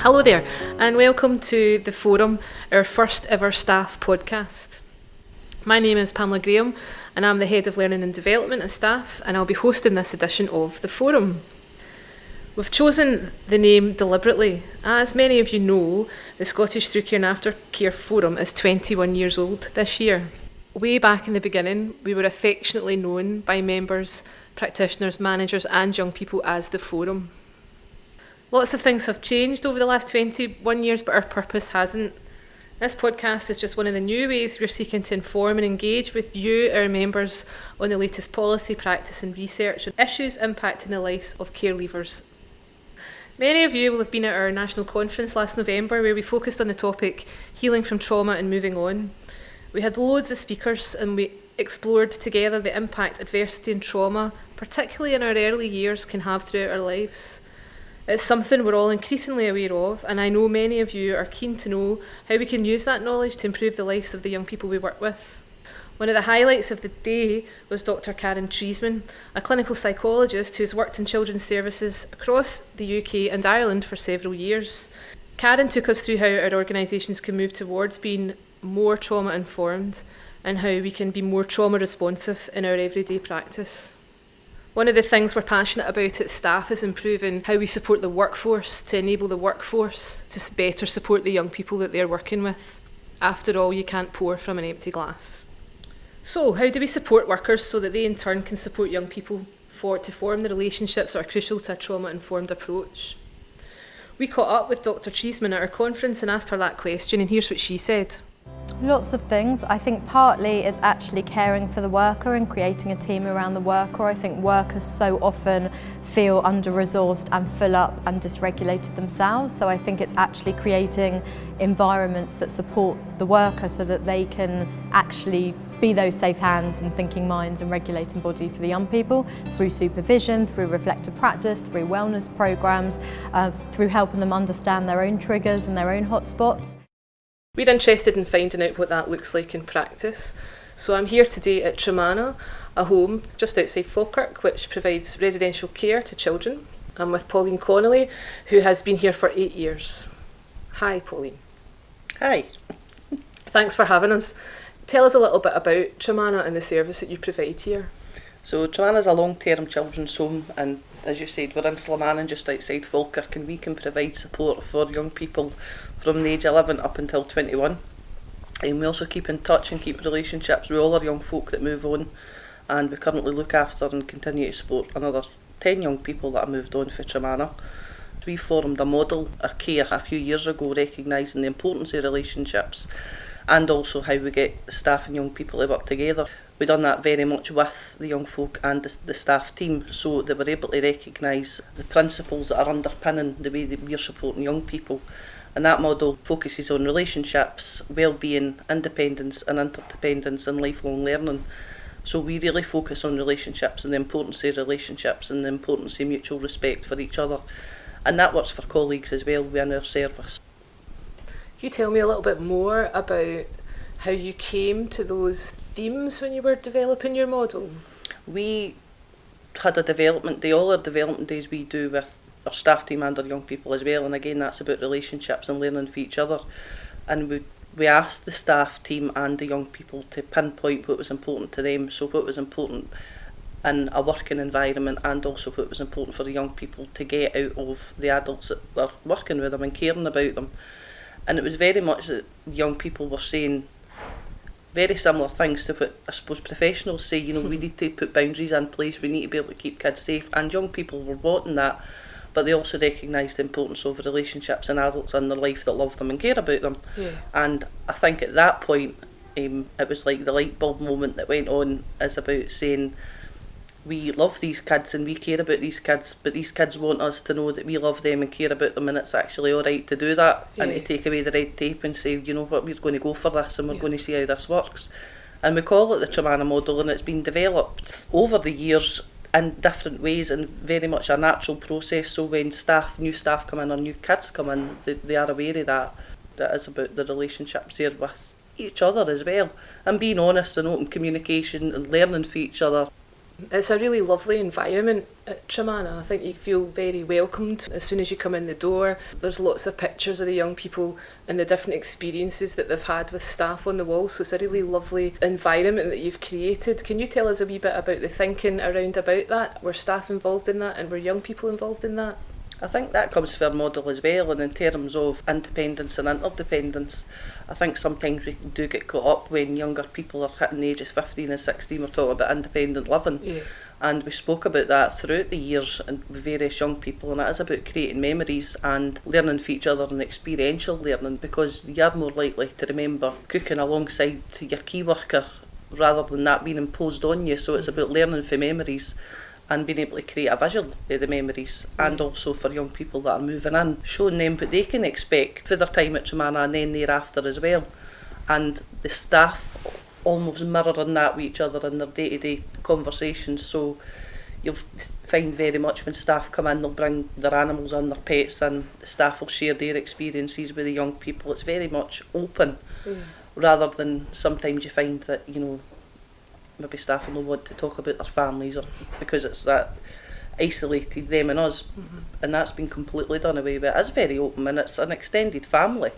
Hello there, and welcome to The Forum, our first ever staff podcast. My name is Pamela Graham, and I'm the Head of Learning and Development at Staf, and I'll be hosting this edition of The Forum. We've chosen the name deliberately. As many of you know, the Scottish Through Care and Aftercare Forum is 21 years old this year. Way back in the beginning, we were affectionately known by members, practitioners, managers and young people as The Forum. Lots of things have changed over the last 21 years, but our purpose hasn't. This podcast is just one of the new ways we're seeking to inform and engage with you, our members, on the latest policy, practice and research on issues impacting the lives of care leavers. Many of you will have been at our national conference last November, where we focused on the topic healing from trauma and moving on. We had loads of speakers and we explored together the impact adversity and trauma, particularly in our early years, can have throughout our lives. It's something we're all increasingly aware of, and I know many of you are keen to know how we can use that knowledge to improve the lives of the young people we work with. One of the highlights of the day was Dr. Karen Tremanna, a clinical psychologist who's worked in children's services across the UK and Ireland for several years. Karen took us through how our organisations can move towards being more trauma-informed and how we can be more trauma-responsive in our everyday practice. One of the things we're passionate about at Staf is improving how we support the workforce to enable the workforce to better support the young people that they're working with. After all, you can't pour from an empty glass. So, how do we support workers so that they in turn can support young people to form the relationships that are crucial to a trauma-informed approach? We caught up with Dr. Tremanna at our conference and asked her that question, and here's what she said. Lots of things. I think partly it's actually caring for the worker and creating a team around the worker. I think workers so often feel under-resourced and full up and dysregulated themselves. So I think it's actually creating environments that support the worker so that they can actually be those safe hands and thinking minds and regulating body for the young people through supervision, through reflective practice, through wellness programs, through helping them understand their own triggers and their own hotspots. We're interested in finding out what that looks like in practice. So I'm here today at Tremanna, a home just outside Falkirk, which provides residential care to children. I'm with Pauline Connelly, who has been here for 8 years. Hi, Pauline. Hi. Thanks for having us. Tell us a little bit about Tremanna and the service that you provide here. So Tremanna is a long-term children's home, and as you said, we're in Slammannan just outside Falkirk, and we can provide support for young people from the age 11 up until 21. And we also keep in touch and keep relationships with all our young folk that move on, and we currently look after and continue to support another 10 young people that have moved on for Tremanna. We formed a model of care a few years ago, recognising the importance of relationships and also how we get staff and young people to work together. We've done that very much with the young folk and the staff team, so that we're able to recognise the principles that are underpinning the way that we're supporting young people. And that model focuses on relationships, well-being, independence and interdependence and lifelong learning. So we really focus on relationships and the importance of relationships and the importance of mutual respect for each other. And that works for colleagues as well within our service. Can you tell me a little bit more about how you came to those themes when you were developing your model? We had a development day. All our development days we do with our staff team and our young people as well, and again that's about relationships and learning for each other. And we asked the staff team and the young people to pinpoint what was important to them, so what was important in a working environment and also what was important for the young people to get out of the adults that were working with them and caring about them. And it was very much that young people were saying very similar things to what I suppose professionals say. You know, we need to put boundaries in place, we need to be able to keep kids safe, and young people were wanting that, but they also recognised the importance of relationships and adults in their life that love them and care about them. Yeah. And I think at that point it was like the light bulb moment that went on, is about saying we love these kids and we care about these kids, but these kids want us to know that we love them and care about them, and it's actually alright to do that. Yeah. And to take away the red tape and say, you know what, we're going to go for this and we're going to see how this works. And we call it the Tremanna model, and it's been developed over the years in different ways and very much a natural process. So when new staff come in or new kids come in, they are aware of that. That is about the relationships there with each other as well, and being honest and open communication and learning for each other. It's a really lovely environment at Tremanna. I think you feel very welcomed as soon as you come in the door. There's lots of pictures of the young people and the different experiences that they've had with staff on the wall, so it's a really lovely environment that you've created. Can you tell us a wee bit about the thinking around about that? Were staff involved in that and were young people involved in that? I think that comes from our model as well, and in terms of independence and interdependence, I think sometimes we do get caught up when younger people are hitting the age of 15 and 16, we're talking about independent living. Yeah. And we spoke about that throughout the years and with various young people, and it is about creating memories and learning for each other and experiential learning, because you're more likely to remember cooking alongside your key worker rather than that being imposed on you. So it's about learning for memories and being able to create a vision of the memories, and also for young people that are moving in, showing them what they can expect for their time at Tremanna and then thereafter as well. And the staff almost mirroring that with each other in their day-to-day conversations. So you'll find very much when staff come in, they'll bring their animals and their pets, and the staff will share their experiences with the young people. It's very much open, rather than sometimes you find that, you know, maybe staff will not want to talk about their families, or because it's that isolated them and us, and that's been completely done away with. It's very open and it's an extended family,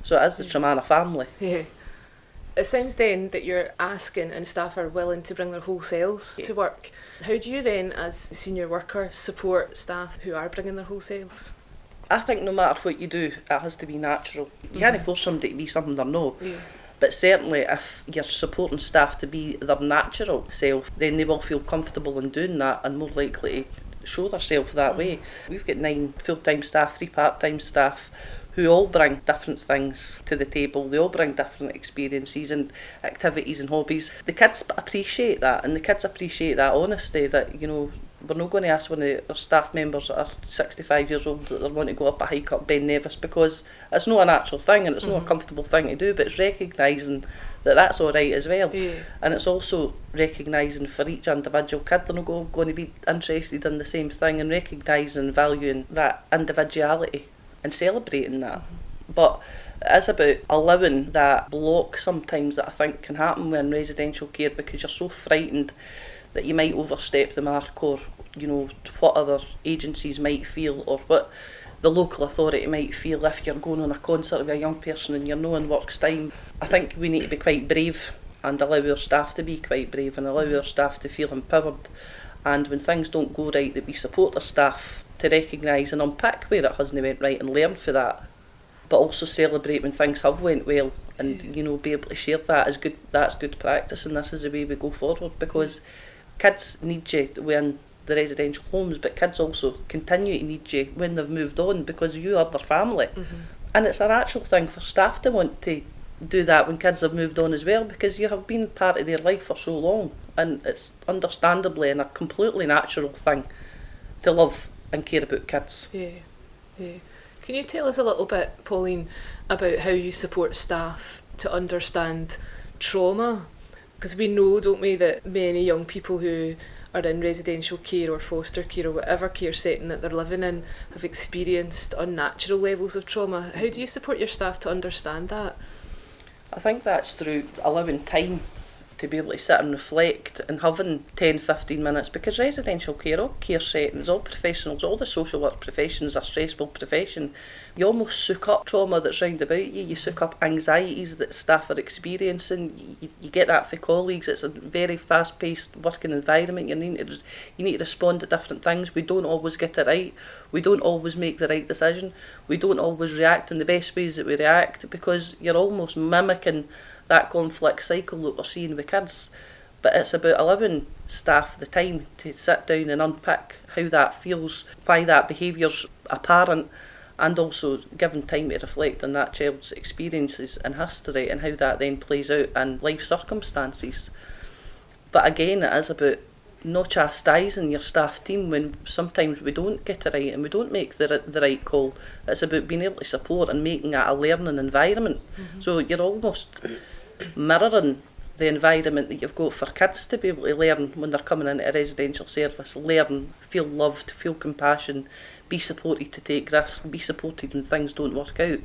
so it is the Tremanna family. It sounds then that you're asking and staff are willing to bring their whole selves to work. How do you then, as senior worker, support staff who are bringing their whole selves? I think no matter what you do, it has to be natural. You can't force somebody to be something they're not. But certainly if you're supporting staff to be their natural self, then they will feel comfortable in doing that and more likely to show themselves that way. We've got 9 full-time staff, 3 part-time staff, who all bring different things to the table. They all bring different experiences and activities and hobbies. The kids appreciate that, and the kids appreciate that honesty, that, you know, we're not going to ask one of our staff members that are 65 years old that they want to go up a hike up Ben Nevis, because it's not a natural thing and it's not a comfortable thing to do, but it's recognising that that's all right as well. And it's also recognising for each individual kid they're not going to be interested in the same thing, and recognising and valuing that individuality and celebrating that. But it is about allowing that block sometimes that I think can happen when residential care, because you're so frightened that you might overstep the mark, or, you know, what other agencies might feel, or what the local authority might feel if you're going on a concert with a young person and you're not in work's time. I think we need to be quite brave and allow our staff to be quite brave and allow our staff to feel empowered. And when things don't go right, that we support our staff to recognise and unpick where it hasn't went right and learn for that, but also celebrate when things have went well, and, you know, be able to share that as good. That's good practice, and this is the way we go forward, because kids need you when the residential homes, but kids also continue to need you when they've moved on, because you are their family. And it's a natural thing for staff to want to do that when kids have moved on as well, because you have been part of their life for so long, and it's understandably and a completely natural thing to love and care about kids. Can you tell us a little bit, Pauline, about how you support staff to understand trauma? Because we know, don't we, that many young people who are in residential care or foster care or whatever care setting that they're living in have experienced unnatural levels of trauma. How do you support your staff to understand that? I think that's through allowing time to be able to sit and reflect, and having 10-15 minutes, because residential care, all care settings, all professionals, all the social work professions are a stressful profession. You almost soak up trauma that's round about you, you soak up anxieties that staff are experiencing, you get that for colleagues. It's a very fast-paced working environment. You need to respond to different things. We don't always get it right, we don't always make the right decision, we don't always react in the best ways that we react, because you're almost mimicking that conflict cycle that we're seeing with kids. But it's about allowing staff the time to sit down and unpick how that feels, why that behaviour's apparent, and also giving time to reflect on that child's experiences and history and how that then plays out in life circumstances. But again, it is about not chastising your staff team when sometimes we don't get it right and we don't make the right call. It's about being able to support and making that a learning environment. So you're almost mirroring the environment that you've got for kids to be able to learn when they're coming into a residential service. Learn, feel loved, feel compassion, be supported to take risks, be supported when things don't work out.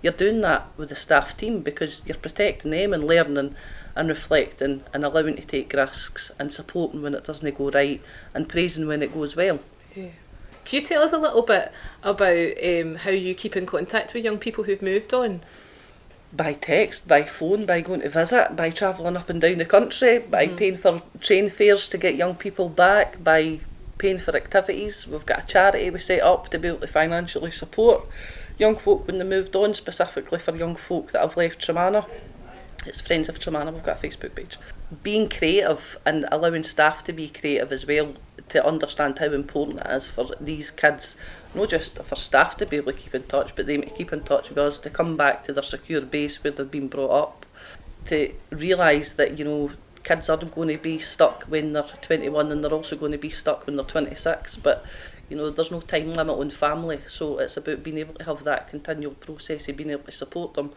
you're doing that with the staff team because you're protecting them and learning and reflecting and allowing to take risks and supporting when it doesn't go right and praising when it goes well. Yeah. Can you tell us a little bit about how you keep in contact with young people who've moved on? By text, by phone, by going to visit, by travelling up and down the country, by paying for train fares to get young people back, by paying for activities. We've got a charity we set up to be able to financially support young folk when they moved on, specifically for young folk that have left Tremanna. It's Friends of Tremanna, we've got a Facebook page. Being creative and allowing staff to be creative as well, to understand how important it is for these kids, not just for staff to be able to keep in touch, but them to keep in touch with us, to come back to their secure base where they've been brought up, to realise that, you know, kids are going to be stuck when they're 21 and they're also going to be stuck when they're 26, but you know, there's no time limit on family, so it's about being able to have that continual process of being able to support them,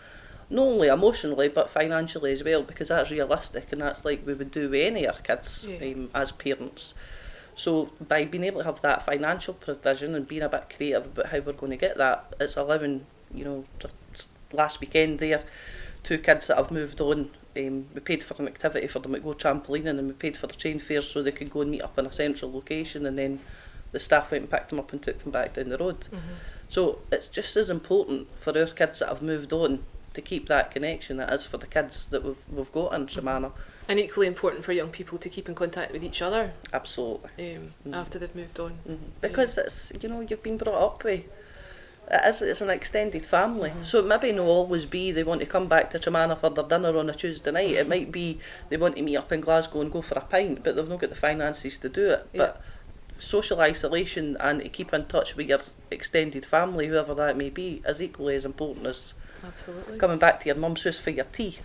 not only emotionally but financially as well, because that's realistic and that's like we would do with any of our kids as parents. So by being able to have that financial provision and being a bit creative about how we're going to get that, it's allowing, you know, last weekend there, 2 kids that have moved on, we paid for an activity for them to go trampolining and we paid for the train fares so they could go and meet up in a central location, and then the staff went and picked them up and took them back down the road. So it's just as important for our kids that have moved on to keep that connection as for the kids that we've got in Tremanna. And equally important for young people to keep in contact with each other. Absolutely. After they've moved on. Because it's, you know, you've been brought up with, it's an extended family. So it maybe not always be they want to come back to Tremanna for their dinner on a Tuesday night. It might be they want to meet up in Glasgow and go for a pint, but they've not got the finances to do it. But social isolation and to keep in touch with your extended family, whoever that may be, is equally as important as coming back to your mum's house for your tea.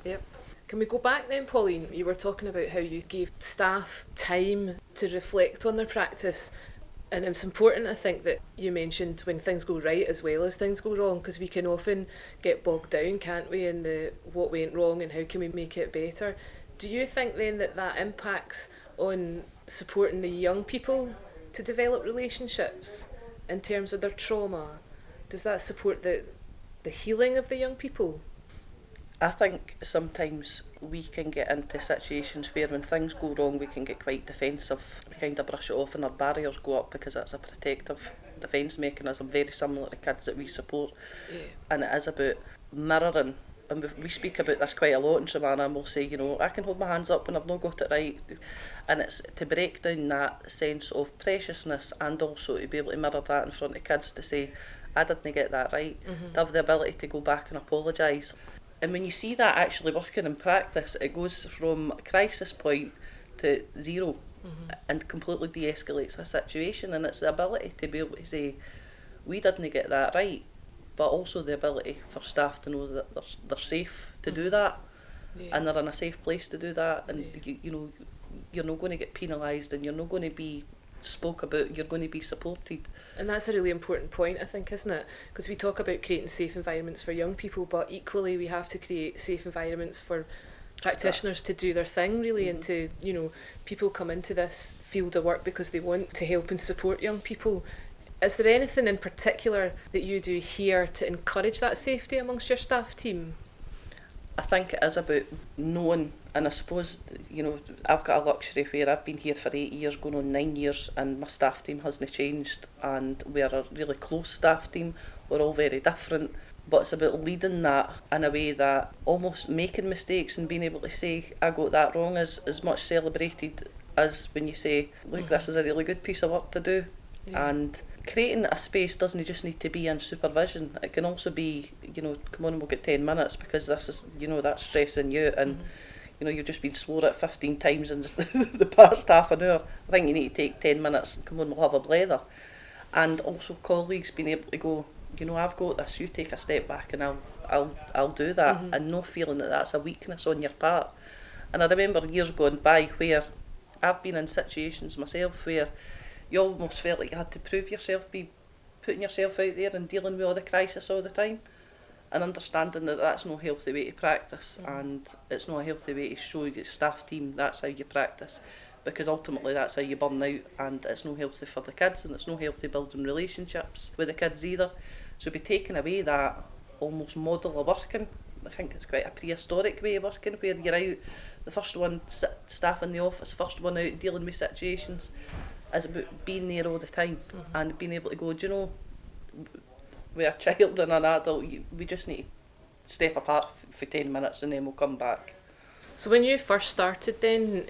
Yep. Can we go back then, Pauline? You were talking about how you gave staff time to reflect on their practice, and it's important, I think, that you mentioned when things go right as well as things go wrong, because we can often get bogged down, can't we, in the what went wrong and how can we make it better. Do you think then that impacts on supporting the young people to develop relationships in terms of their trauma? Does that support the healing of the young people? I think sometimes we can get into situations where when things go wrong we can get quite defensive. We kind of brush it off and our barriers go up because it's a protective defence mechanism, very similar to kids that we support. And it is about mirroring, and we speak about this quite a lot in Tremanna, and we'll say, you know, I can hold my hands up when I've not got it right, and it's to break down that sense of preciousness and also to be able to mirror that in front of kids to say, I didn't get that right, to have the ability to go back and apologise. And when you see that actually working in practice, it goes from a crisis point to zero and completely de-escalates a situation. And it's the ability to be able to say, we didn't get that right, but also the ability for staff to know that they're safe to do that, and they're in a safe place to do that. And you know, you're not going to get penalised and you're not going to be spoke about, you're going to be supported. And that's a really important point, I think, isn't it? Because we talk about creating safe environments for young people, but equally we have to create safe environments for practitioners to do their thing, really, and to, you know, people come into this field of work because they want to help and support young people. Is there anything in particular that you do here to encourage that safety amongst your staff team? I think it is about knowing, and I suppose, you know, I've got a luxury where I've been here for 8 years, going on 9 years, and my staff team hasn't changed, and we're a really close staff team. We're all very different, but it's about leading that in a way that almost making mistakes and being able to say, I got that wrong, is as much celebrated as when you say, look, this is a really good piece of work to do. And creating a space doesn't just need to be in supervision. It can also be, you know, come on, we'll get 10 minutes because this is, you know, that's stressing you, and you know, you've just been swore at 15 times in the past half an hour. I think you need to take 10 minutes and come on, we'll have a blether. And also colleagues being able to go, you know, I've got this, you take a step back and I'll do that, and no feeling that that's a weakness on your part. And I remember years gone by where I've been in situations myself where you almost felt like you had to prove yourself, be putting yourself out there and dealing with all the crisis all the time, and understanding that that's no healthy way to practice, and it's not a healthy way to show your staff team that's how you practice, because ultimately that's how you burn out, and it's no healthy for the kids, and it's no healthy building relationships with the kids either. So be taking away that almost model of working. I think it's quite a prehistoric way of working, where you're out, the first one, staff in the office, first one out dealing with situations, is about being there all the time and being able to go, do you know, with a child and an adult, we just need to step apart for 10 minutes and then we'll come back. So when you first started then,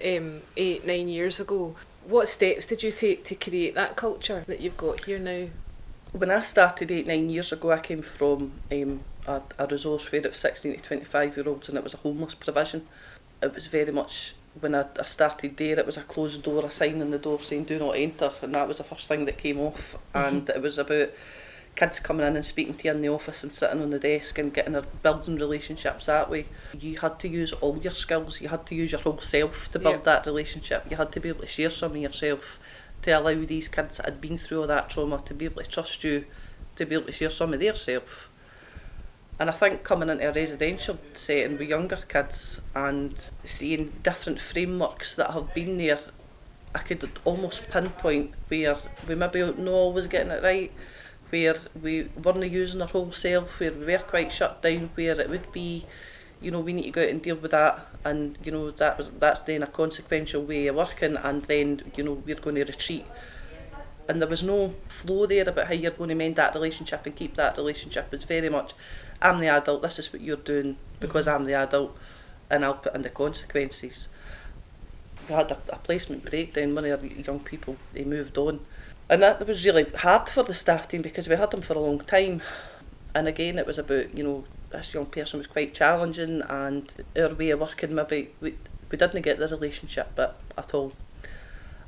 8-9 years ago, what steps did you take to create that culture that you've got here now? When I started 8-9 years ago, I came from a resource where it was 16 to 25-year-olds and it was a homeless provision. It was very much, when I started there, it was a closed door, a sign on the door saying do not enter, and that was the first thing that came off. And it was about kids coming in and speaking to you in the office and sitting on the desk and building relationships that way. You had to use all your skills, you had to use your whole self to build that relationship. You had to be able to share some of yourself to allow these kids that had been through all that trauma to be able to trust you, to be able to share some of their self. And I think coming into a residential setting with younger kids and seeing different frameworks that have been there, I could almost pinpoint where we maybe not always getting it right, where we weren't using our whole self, where we were quite shut down, where it would be, you know, we need to go out and deal with that, and you know that's then a consequential way of working, and then you know we're going to retreat. And there was no flow there about how you're going to mend that relationship and keep that relationship. It's very much, I'm the adult, this is what you're doing because I'm the adult, and I'll put in the consequences. We had a placement breakdown, one of our young people, they moved on. And that was really hard for the staff team because we had them for a long time. And again, it was about, you know, this young person was quite challenging, and our way of working, maybe we didn't get the relationship bit at all.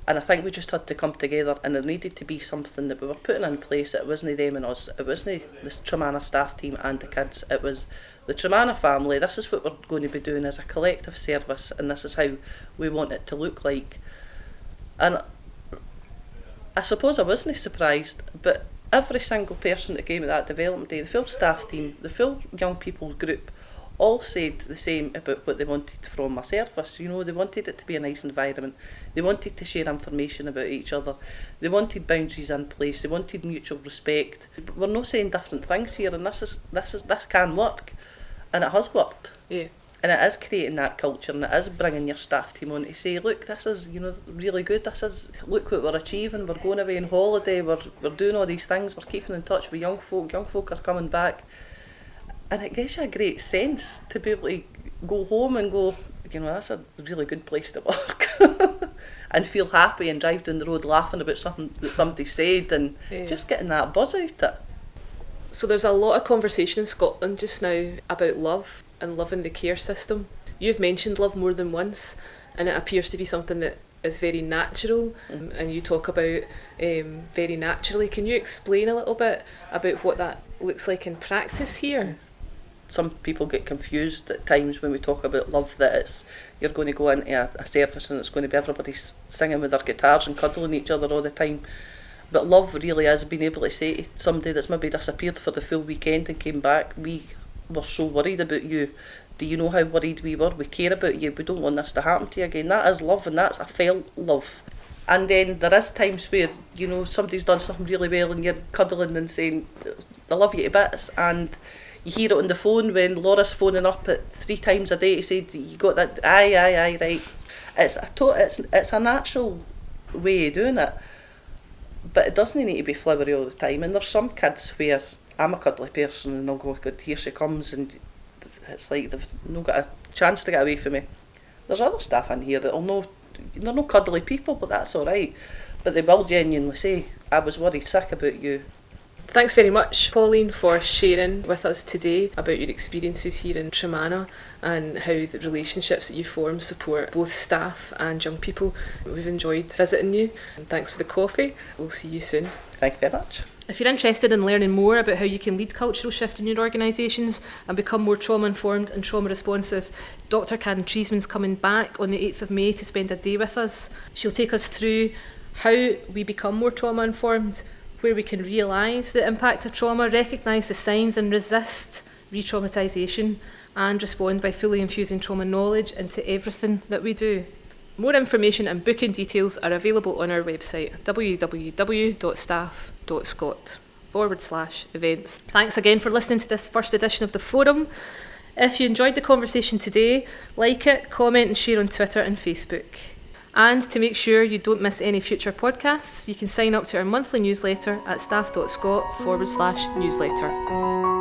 And I think we just had to come together, and there needed to be something that we were putting in place. It wasn't them and us, it wasn't this Tremanna staff team and the kids, it was the Tremanna family. This is what we're going to be doing as a collective service, and this is how we want it to look like. And I suppose I wasn't surprised, but every single person that came at that development day, the full staff team, the full young people group, all said the same about what they wanted from a service. You know, they wanted it to be a nice environment. They wanted to share information about each other. They wanted boundaries in place. They wanted mutual respect. We're not saying different things here, and this can work, and it has worked. Yeah. And it is creating that culture, and it is bringing your staff team on to say, look, this is, you know, really good. This is, look what we're achieving. We're going away on holiday. We're doing all these things. We're keeping in touch with young folk. Young folk are coming back. And it gives you a great sense to be able to go home and go, you know, that's a really good place to work. And feel happy and drive down the road laughing about something that somebody said, and just getting that buzz out of it. So there's a lot of conversation in Scotland just now about love and love in the care system. You've mentioned love more than once, and it appears to be something that is very natural, and you talk about very naturally. Can you explain a little bit about what that looks like in practice here? Some people get confused at times when we talk about love, that it's you're going to go into a service and it's going to be everybody singing with their guitars and cuddling each other all the time. But love really is being able to say to somebody that's maybe disappeared for the full weekend and came back, we were so worried about you. Do you know how worried we were? We care about you. We don't want this to happen to you again. That is love, and that's a felt love. And then there is times where, you know, somebody's done something really well and you're cuddling and saying, I love you to bits, and you hear it on the phone when Laura's phoning up at 3 times a day to say, you got that, aye, right. It's a natural way of doing it, but it doesn't need to be flowery all the time. And there's some kids where I'm a cuddly person and they'll go, God, here she comes, and it's like they've not got a chance to get away from me. There's other staff in here that they're not cuddly people, but that's alright. But they will genuinely say, I was worried sick about you. Thanks very much, Pauline, for sharing with us today about your experiences here in Tremanna and how the relationships that you form support both staff and young people. We've enjoyed visiting you, and thanks for the coffee. We'll see you soon. Thank you very much. If you're interested in learning more about how you can lead cultural shift in your organisations and become more trauma-informed and trauma-responsive, Dr. Karen Treesman's coming back on the 8th of May to spend a day with us. She'll take us through how we become more trauma-informed, where we can realise the impact of trauma, recognise the signs and resist re-traumatisation, and respond by fully infusing trauma knowledge into everything that we do. More information and booking details are available on our website, www.staf.scot. facebook.com/events. Thanks again for listening to this first edition of the forum. If you enjoyed the conversation today, like it, comment and share on Twitter and Facebook. And to make sure you don't miss any future podcasts, you can sign up to our monthly newsletter at staff.scot/newsletter.